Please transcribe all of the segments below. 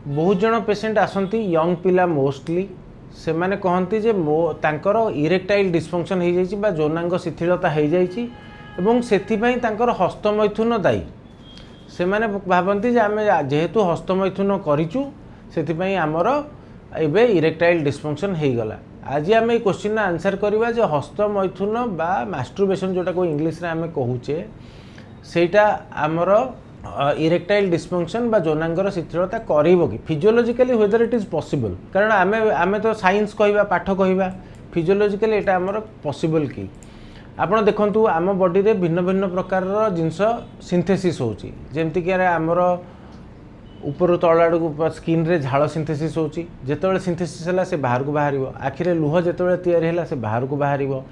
बहुत जन पेसेंट आसती यंग पिला मोस्टली से माने कहती जे मो तांकर इरेक्टाइल डिस्फंक्शन हो जाइए जोनांग शिथिलता हो जाइए एवं सेथिपाई तांकर हस्तमैथुन दायी से माने भावती जे आम जेहेतु हस्तमैथुन करिचु सेथिपाई आमर एबे इरेक्टाइल डिस्फंक्शन हो गला। आज आम ये क्वेश्चन आंसर करवा जे हस्तमैथुन बा मास्टरबेशन जोटा को इंग्लिश रे आम कहूचे सेटा आमर इरेक्टाइल डिस्फंक्शन बा जोनांगर शिथिलता करिवो कि physiologically whether it is possible कारण आमे आमे तो साइंस कहवा पाठ कहवा फिजियोलॉजिकली एटा आमर पॉसिबल कि आपण देखंतु आम बॉडी रे भिन्न भिन्न प्रकार जिनस सिंथेसिस होची जेमति कि आमर ऊपर तल आड़ स्किन रे झाड़ सिंथेसिस होची जेतोले सिंथेसिस हला से बाहर को बाहरिबो आखिरे लुह जेतोले तयारी हला से बाहर को बाहरिबो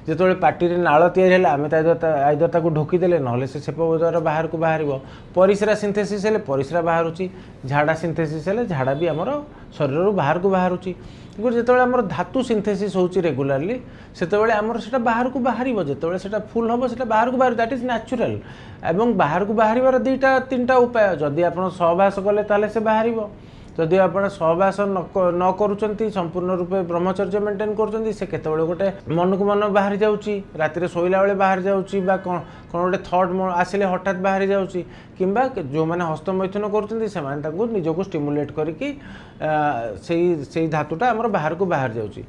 जेतोले पार्टी रे नाळ तयारी हला आमे आइदर ताको ढोकी देले नहले से सेप द्वारा बाहर को बाहरिबो परिस्रा सिंथेसिस हेले परिस्रा बाहरुची झाड़ा सिंथेसिस हेले झाड़ा भी हमर शरीर बाहर को बाहरुची जेतोले हमर धातु सिंथेसिस होची रेगुलारली सेतोले हमर सेटा बाहर को बाहरिबो जेतोले सेटा फुल हबो सेटा बाहर को बाहर दैट इज नेचुरल एवं बाहर को बाहरिबार दुईटा तीनटा उपाय जदि आपण सहवास कले ताले से बाहरिबो जदि आप सहवास न करूँ संपूर्ण रूपे ब्रह्मचर्य मेंटेन कर से केतबेले गोटे मन को मन बाहरी जाऊँगी राति शोला बेले बाहर जाऊँगी कौन गोटे थट आसिले हठात बाहरी जाऊँगी किंबा जो मैंने हस्तमैथुन कर निजक स्टिमुलेट करके धातुटा आमर बाहर को बाहर जाऊँगी